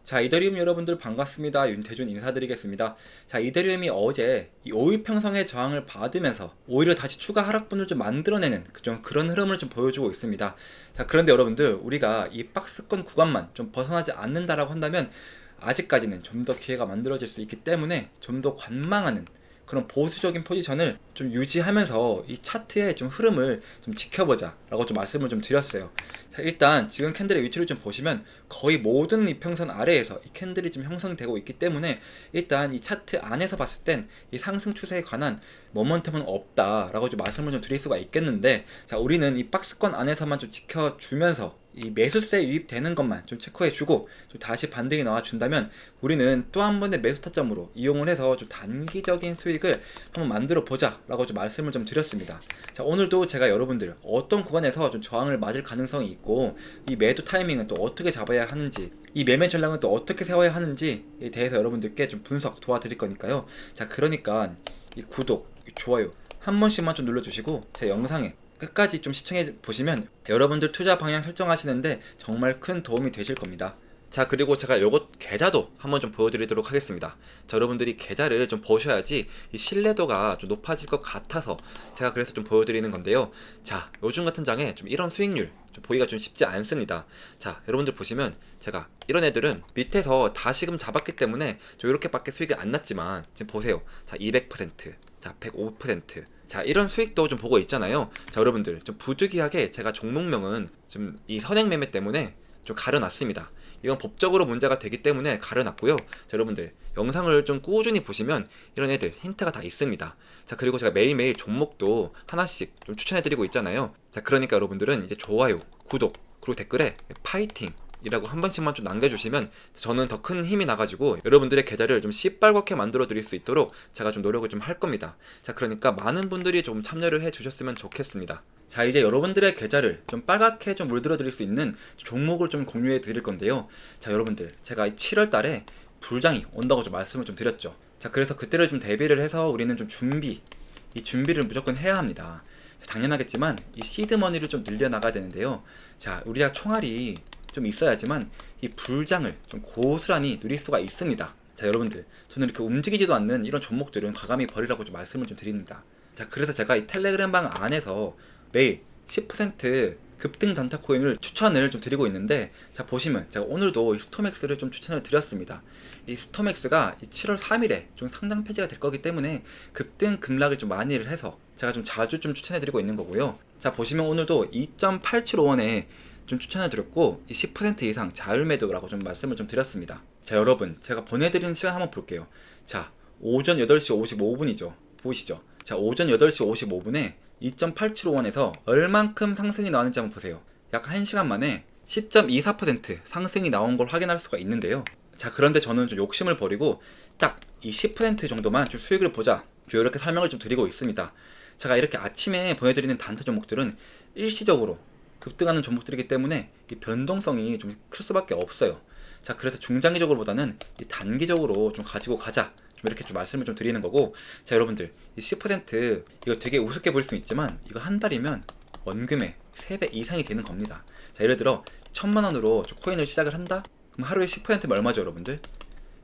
자, 이더리움 여러분들 반갑습니다. 윤태준 인사드리겠습니다. 자, 이더리움이 어제 이 5일평선의 저항을 받으면서 오히려 다시 추가 하락분을 좀 만들어내는 좀 그런 흐름을 좀 보여주고 있습니다. 자, 그런데 여러분들 우리가 이 박스권 구간만 좀 벗어나지 않는다라고 한다면 아직까지는 좀 더 기회가 만들어질 수 있기 때문에 좀 더 관망하는 그런 보수적인 포지션을 좀 유지하면서 이 차트의 좀 흐름을 좀 지켜보자 라고 좀 말씀을 좀 드렸어요. 자, 일단 지금 캔들의 위치를 좀 보시면 거의 모든 이평선 아래에서 이 캔들이 좀 형성되고 있기 때문에 일단 이 차트 안에서 봤을 땐 이 상승 추세에 관한 모멘텀은 없다 라고 좀 말씀을 좀 드릴 수가 있겠는데, 자, 우리는 이 박스권 안에서만 좀 지켜주면서 이 매수세 유입되는 것만 좀 체크해주고 좀 다시 반등이 나와준다면 우리는 또 한 번의 매수 타점으로 이용을 해서 좀 단기적인 수익을 한번 만들어 보자 라고 좀 말씀을 좀 드렸습니다. 자, 오늘도 제가 여러분들 어떤 구간에서 좀 저항을 맞을 가능성이 있고 이 매도 타이밍은 또 어떻게 잡아야 하는지, 이 매매 전략은 또 어떻게 세워야 하는지에 대해서 여러분들께 좀 분석 도와드릴 거니까요. 자, 그러니까 이 구독, 이 좋아요 한 번씩만 좀 눌러주시고 제 영상에 끝까지 좀 시청해 보시면 여러분들 투자 방향 설정하시는데 정말 큰 도움이 되실 겁니다. 자, 그리고 제가 요것 계좌도 한번 좀 보여드리도록 하겠습니다. 자, 여러분들이 계좌를 좀 보셔야지 이 신뢰도가 좀 높아질 것 같아서 제가 그래서 좀 보여드리는 건데요. 자, 요즘 같은 장에 좀 이런 수익률 좀 보기가 좀 쉽지 않습니다. 자, 여러분들 보시면 제가 이런 애들은 밑에서 다시금 잡았기 때문에 좀 이렇게밖에 수익이 안 났지만 지금 보세요. 자, 200%, 자, 105%. 자, 이런 수익도 좀 보고 있잖아요. 자, 여러분들 좀 부득이하게 제가 종목명은 좀 이 선행 매매 때문에 좀 가려놨습니다. 이건 법적으로 문제가 되기 때문에 가려놨고요. 자, 여러분들 영상을 좀 꾸준히 보시면 이런 애들 힌트가 다 있습니다. 자, 그리고 제가 매일매일 종목도 하나씩 좀 추천해드리고 있잖아요. 자, 그러니까 여러분들은 이제 좋아요, 구독, 그리고 댓글에 파이팅 이라고 한 번씩만 좀 남겨주시면 저는 더 큰 힘이 나가지고 여러분들의 계좌를 좀 시뻘겋게 만들어 드릴 수 있도록 제가 좀 노력을 좀 할 겁니다. 자, 그러니까 많은 분들이 좀 참여를 해 주셨으면 좋겠습니다. 자, 이제 여러분들의 계좌를 좀 빨갛게 좀 물들어 드릴 수 있는 종목을 좀 공유해 드릴 건데요. 자, 여러분들 제가 7월 달에 불장이 온다고 좀 말씀을 좀 드렸죠. 자, 그래서 그때를 좀 대비를 해서 우리는 좀 이 준비를 무조건 해야 합니다. 당연하겠지만 이 시드머니를 좀 늘려나가야 되는데요. 자, 우리가 총알이 좀 있어야지만 이 불장을 좀 고스란히 누릴 수가 있습니다. 자, 여러분들 저는 이렇게 움직이지도 않는 이런 종목들은 과감히 버리라고 좀 말씀을 좀 드립니다. 자, 그래서 제가 이 텔레그램 방 안에서 매일 10% 급등 단타 코인을 추천을 좀 드리고 있는데, 자, 보시면 제가 오늘도 이 스톰엑스를 좀 추천을 드렸습니다. 이 스톰엑스가 이 7월 3일에 좀 상장 폐지가 될 거기 때문에 급등 급락을 좀 많이 해서 제가 좀 자주 좀 추천해 드리고 있는 거고요. 자, 보시면 오늘도 2.875원에 좀 추천해 드렸고 이 10% 이상 자율 매도라고 좀 말씀을 좀 드렸습니다. 자, 여러분 제가 보내드리는 시간 한번 볼게요. 자, 오전 8시 55분이죠 보이시죠? 자, 오전 8시 55분에 2.875원에서 얼만큼 상승이 나왔는지 한번 보세요. 약 1시간 만에 10.24% 상승이 나온 걸 확인할 수가 있는데요. 자, 그런데 저는 좀 욕심을 버리고 딱 이 10% 정도만 좀 수익을 보자, 좀 이렇게 설명을 좀 드리고 있습니다. 제가 이렇게 아침에 보내드리는 단타 종목들은 일시적으로 급등하는 종목들이기 때문에 이 변동성이 좀 클 수밖에 없어요. 자, 그래서 중장기적으로 보다는 이 단기적으로 좀 가지고 가자, 좀 이렇게 좀 말씀을 좀 드리는 거고. 자, 여러분들 이 10% 이거 되게 우습게 보일 수 있지만 이거 한 달이면 원금의 3배 이상이 되는 겁니다. 자, 예를 들어 1000만원으로 코인을 시작을 한다? 그럼 하루에 10%면 얼마죠, 여러분들?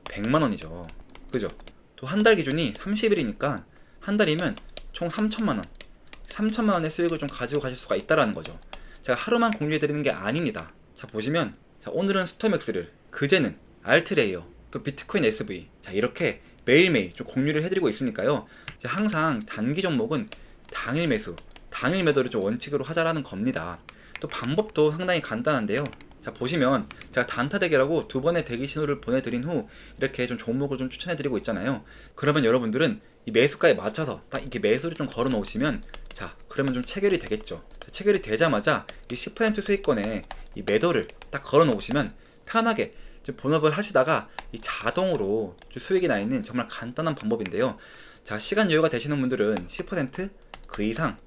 100만원이죠. 그죠? 또 한 달 기준이 30일이니까 한 달이면 총 3000만원, 3000만원의 수익을 좀 가지고 가실 수가 있다라는 거죠. 제가 하루만 공유해드리는 게 아닙니다. 자, 보시면 자, 오늘은 스톰엑스를, 그제는 알트레이어, 또 비트코인 SV, 자, 이렇게 매일매일 좀 공유를 해드리고 있으니까요. 자, 항상 단기 종목은 당일 매수, 당일 매도를 좀 원칙으로 하자라는 겁니다. 또 방법도 상당히 간단한데요. 자, 보시면 제가 단타 대기라고 2번의 대기 신호를 보내드린 후 이렇게 좀 종목을 좀 추천해드리고 있잖아요. 그러면 여러분들은 이 매수가에 맞춰서 딱 이렇게 매수를 좀 걸어 놓으시면, 자, 그러면 좀 체결이 되겠죠. 자, 체결이 되자마자 이 10% 수익권에 이 매도를 딱 걸어 놓으시면 편하게 좀 본업을 하시다가 이 자동으로 좀 수익이 나 있는 정말 간단한 방법인데요. 자, 시간 여유가 되시는 분들은 10%그 이상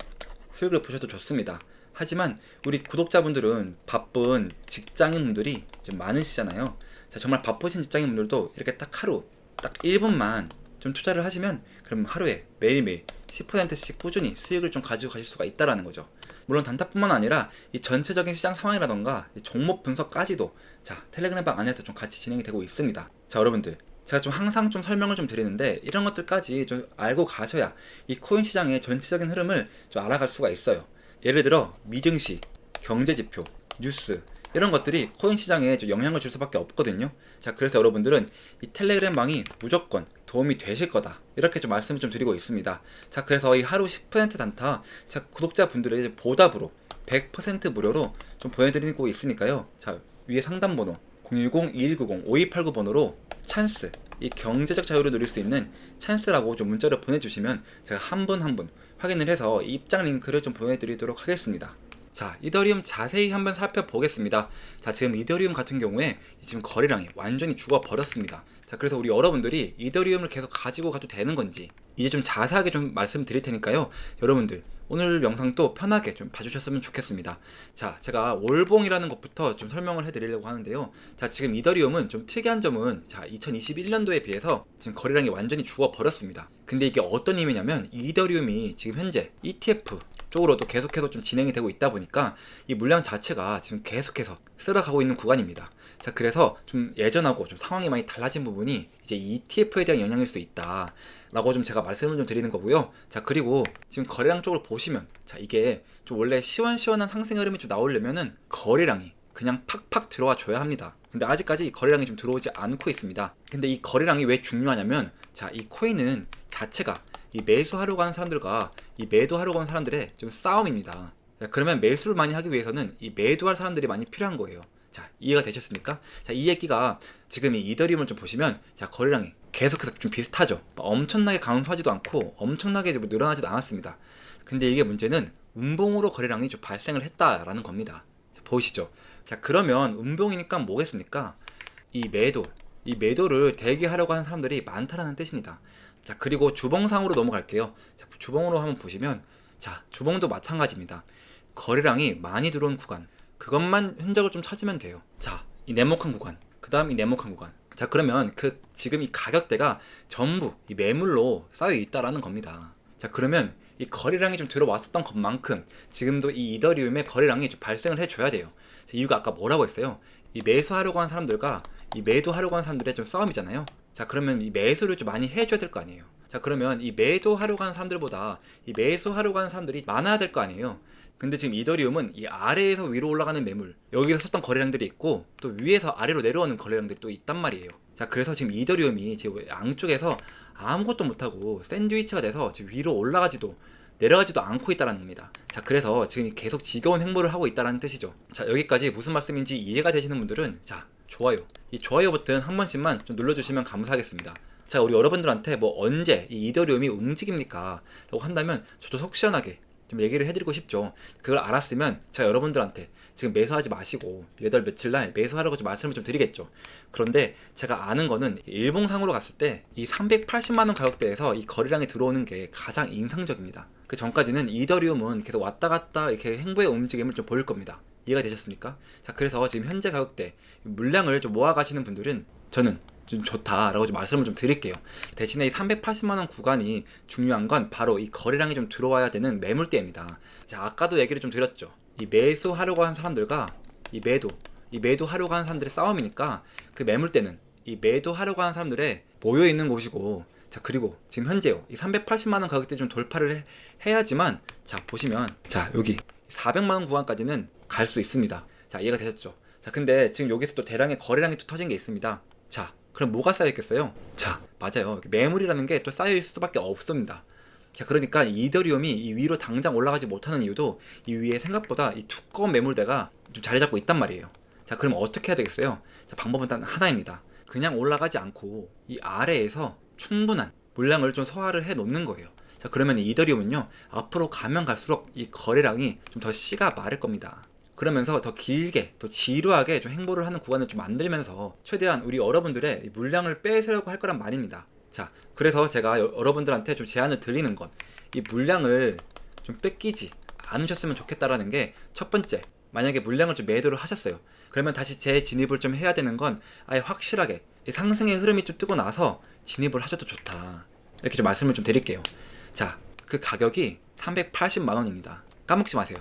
수익을 보셔도 좋습니다. 하지만 우리 구독자분들은 바쁜 직장인분들이 좀 많으시잖아요. 자, 정말 바쁘신 직장인분들도 이렇게 딱 하루 딱 1분만 좀 투자를 하시면 그럼 하루에 매일매일 10%씩 꾸준히 수익을 좀 가지고 가실 수가 있다라는 거죠. 물론 단타뿐만 아니라 이 전체적인 시장 상황이라던가 이 종목 분석까지도 자 텔레그램방 안에서 좀 같이 진행이 되고 있습니다. 자 여러분들, 제가 좀 항상 좀 설명을 좀 드리는데 이런 것들까지 좀 알고 가셔야 이 코인 시장의 전체적인 흐름을 좀 알아갈 수가 있어요. 예를 들어 미증시, 경제지표, 뉴스 이런 것들이 코인 시장에 좀 영향을 줄 수밖에 없거든요. 자 그래서 여러분들은 이 텔레그램방이 무조건 도움이 되실 거다 이렇게 좀 말씀을 좀 드리고 있습니다. 자 그래서 이 하루 10% 단타 자 구독자분들의 보답으로 100% 무료로 좀 보내드리고 있으니까요. 자 위에 상담번호 010-2190-5289 번호로 찬스, 이 경제적 자유를 누릴 수 있는 찬스라고 좀 문자를 보내주시면 제가 한 분 한 분 확인을 해서 이 입장 링크를 좀 보내드리도록 하겠습니다. 자 이더리움 자세히 한번 살펴보겠습니다. 자 지금 이더리움 같은 경우에 지금 거래량이 완전히 죽어버렸습니다. 자 그래서 우리 여러분들이 이더리움을 계속 가지고 가도 되는 건지 이제 좀 자세하게 좀 말씀드릴 테니까요. 여러분들 오늘 영상도 편하게 좀 봐주셨으면 좋겠습니다. 자 제가 월봉이라는 것부터 좀 설명을 해드리려고 하는데요. 자 지금 이더리움은 좀 특이한 점은 자 2021년도에 비해서 지금 거래량이 완전히 죽어버렸습니다. 근데 이게 어떤 의미냐면 이더리움이 지금 현재 ETF 쪽으로도 계속해서 좀 진행이 되고 있다 보니까 이 물량 자체가 지금 계속해서 쓸어가고 있는 구간입니다. 자 그래서 좀 예전하고 좀 상황이 많이 달라진 부분이 이제 ETF에 대한 영향일 수 있다 라고 좀 제가 말씀을 좀 드리는 거고요. 자 그리고 지금 거래량 쪽으로 보시면 자 이게 좀 원래 시원시원한 상승 흐름이 좀 나오려면은 거래량이 그냥 팍팍 들어와 줘야 합니다. 근데 아직까지 거래량이 좀 들어오지 않고 있습니다. 근데 이 거래량이 왜 중요하냐면 자 이 코인은 자체가 이 매수하려고 하는 사람들과 이 매도하려고 하는 사람들의 좀 싸움입니다. 자, 그러면 매수를 많이 하기 위해서는 이 매도할 사람들이 많이 필요한 거예요. 자 이해가 되셨습니까? 자 이 얘기가 지금 이 이더리움을 좀 보시면 자 거래량이 계속해서 좀 비슷하죠. 엄청나게 감소하지도 않고 엄청나게 늘어나지도 않았습니다. 근데 이게 문제는 음봉으로 거래량이 좀 발생을 했다라는 겁니다. 자, 보이시죠? 자 그러면 음봉이니까 뭐겠습니까? 이 매도를 대기하려고 하는 사람들이 많다라는 뜻입니다. 자 그리고 주봉상으로 넘어갈게요. 자, 주봉으로 한번 보시면 자 주봉도 마찬가지입니다. 거래량이 많이 들어온 구간 그것만 흔적을 좀 찾으면 돼요. 자 이 네모칸 구간 그 다음 이 네모칸 구간 자 그러면 그 지금 이 가격대가 전부 이 매물로 쌓여 있다라는 겁니다. 자 그러면 이 거래량이 좀 들어왔었던 것만큼 지금도 이 이더리움의 거래량이 좀 발생을 해줘야 돼요. 자, 이유가 아까 뭐라고 했어요? 이 매수하려고 하는 사람들과 이 매도하려고 하는 사람들의 좀 싸움이잖아요. 자 그러면 이 매수를 좀 많이 해줘야 될 거 아니에요. 자 그러면 이 매도하려고 하는 사람들보다 이 매수하려고 하는 사람들이 많아야 될 거 아니에요. 근데 지금 이더리움은 이 아래에서 위로 올라가는 매물 여기서 썼던 거래량들이 있고 또 위에서 아래로 내려오는 거래량들이 또 있단 말이에요. 자 그래서 지금 이더리움이 지금 양쪽에서 아무것도 못하고 샌드위치가 돼서 지금 위로 올라가지도 내려가지도 않고 있다는 겁니다. 자 그래서 지금 계속 지겨운 행보를 하고 있다는 뜻이죠. 자 여기까지 무슨 말씀인지 이해가 되시는 분들은 자 좋아요, 이 좋아요 버튼 한 번씩만 좀 눌러주시면 감사하겠습니다. 자 우리 여러분들한테 뭐 언제 이 이더리움이 움직입니까? 라고 한다면 저도 속 시원하게 좀 얘기를 해드리고 싶죠. 그걸 알았으면 제가 여러분들한테 지금 매수하지 마시고 몇 월 며칠 날 매수하라고 좀 말씀을 좀 드리겠죠. 그런데 제가 아는 거는 일봉상으로 갔을 때 이 380만원 가격대에서 이 거래량이 들어오는 게 가장 인상적입니다. 그 전까지는 이더리움은 계속 왔다 갔다 이렇게 행보의 움직임을 좀 보일 겁니다. 이해가 되셨습니까? 자 그래서 지금 현재 가격대 물량을 좀 모아 가시는 분들은 저는 좀 좋다라고 좀 말씀을 좀 드릴게요. 대신에 이 380만원 구간이 중요한 건 바로 이 거래량이 좀 들어와야 되는 매물대입니다. 자 아까도 얘기를 좀 드렸죠. 이 매수하려고 하는 사람들과 이 매도하려고 하는 사람들의 싸움이니까 그 매물대는 이 매도하려고 하는 사람들의 모여있는 곳이고 자 그리고 지금 현재요 이 380만원 가격대 좀 돌파를 해야지만 자 보시면 자 여기 400만원 구간까지는 갈 수 있습니다. 자 이해가 되셨죠? 자 근데 지금 여기서 또 대량의 거래량이 또 터진 게 있습니다. 자 그럼 뭐가 쌓여있겠어요? 자 맞아요, 매물이라는 게 또 쌓여있을 수밖에 없습니다. 자 그러니까 이더리움이 이 위로 당장 올라가지 못하는 이유도 이 위에 생각보다 이 두꺼운 매물대가 좀 자리 잡고 있단 말이에요. 자 그럼 어떻게 해야 되겠어요? 자 방법은 단 하나입니다. 그냥 올라가지 않고 이 아래에서 충분한 물량을 좀 소화를 해 놓는 거예요. 자 그러면 이 이더리움은요 앞으로 가면 갈수록 이 거래량이 좀 더 씨가 마를 겁니다. 그러면서 더 길게 또 지루하게 좀 행보를 하는 구간을 좀 만들면서 최대한 우리 여러분들의 물량을 빼서려고 할 거란 말입니다. 자 그래서 제가 여러분들한테 좀 제안을 드리는 건 이 물량을 좀 뺏기지 않으셨으면 좋겠다라는 게 첫 번째, 만약에 물량을 좀 매도를 하셨어요. 그러면 다시 재진입을 좀 해야 되는 건 아예 확실하게 상승의 흐름이 좀 뜨고 나서 진입을 하셔도 좋다, 이렇게 좀 말씀을 좀 드릴게요. 자 그 가격이 380만원입니다. 까먹지 마세요.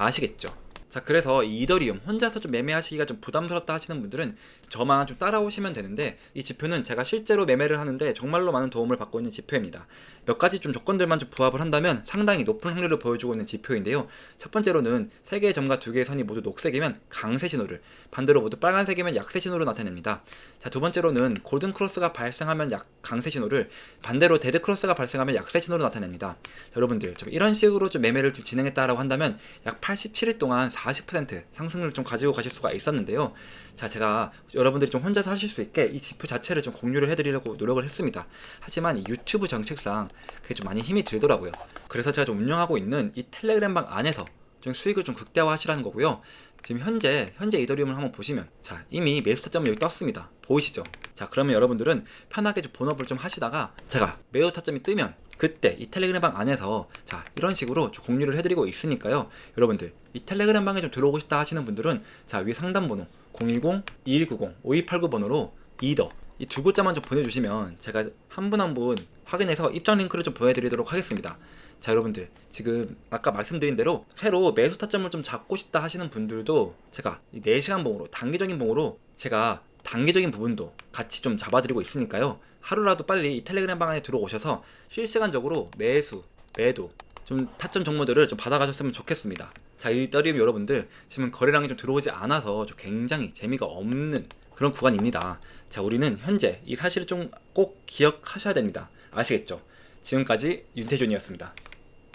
아시겠죠? 자, 그래서 이 이더리움 혼자서 좀 매매하시기가 좀 부담스럽다 하시는 분들은 저만 좀 따라오시면 되는데, 이 지표는 제가 실제로 매매를 하는데 정말로 많은 도움을 받고 있는 지표입니다. 몇 가지 좀 조건들만 좀 부합을 한다면 상당히 높은 확률을 보여주고 있는 지표인데요. 첫 번째로는 세 개의 점과 두 개의 선이 모두 녹색이면 강세 신호를, 반대로 모두 빨간색이면 약세 신호로 나타냅니다. 자, 두 번째로는 골든 크로스가 발생하면 강세 신호를, 반대로 데드 크로스가 발생하면 약세 신호로 나타냅니다. 자, 여러분들 좀 이런 식으로 좀 매매를 좀 진행했다라고 한다면 약 87일 동안 40% 상승률을 좀 가지고 가실 수가 있었는데요. 자, 제가 여러분들이 좀 혼자서 하실 수 있게 이 지표 자체를 좀 공유를 해드리려고 노력을 했습니다. 하지만 이 유튜브 정책상 그게 좀 많이 힘이 들더라고요. 그래서 제가 좀 운영하고 있는 이 텔레그램 방 안에서 좀 수익을 좀 극대화 하시라는 거고요. 지금 현재 이더리움을 한번 보시면, 자, 이미 매수 타점은 여기 떴습니다. 보이시죠? 자, 그러면 여러분들은 편하게 좀 본업을 좀 하시다가 제가 매도 타점이 뜨면 그때 이 텔레그램 방 안에서 자, 이런 식으로 좀 공유를 해드리고 있으니까요. 여러분들 이 텔레그램 방에 좀 들어오고 싶다 하시는 분들은 자, 위 상담 번호 010-2190-5289 번호로 이더 이 두 글자만 좀 보내주시면 제가 한 분 한 분 확인해서 입장 링크를 좀 보내드리도록 하겠습니다. 자, 여러분들 지금 아까 말씀드린 대로 새로 매수 타점을 좀 잡고 싶다 하시는 분들도 제가 이 4시간 봉으로, 단기적인 봉으로 제가 단기적인 부분도 같이 좀 잡아드리고 있으니까요. 하루라도 빨리 이 텔레그램 방 안에 들어오셔서 실시간적으로 매수, 매도 좀 타점 정보들을 좀 받아가셨으면 좋겠습니다. 자, 이더리움 여러분들 지금 거래량이 좀 들어오지 않아서 좀 굉장히 재미가 없는 그런 구간입니다. 자, 우리는 현재 이 사실을 좀 꼭 기억하셔야 됩니다. 아시겠죠? 지금까지 윤태준이었습니다.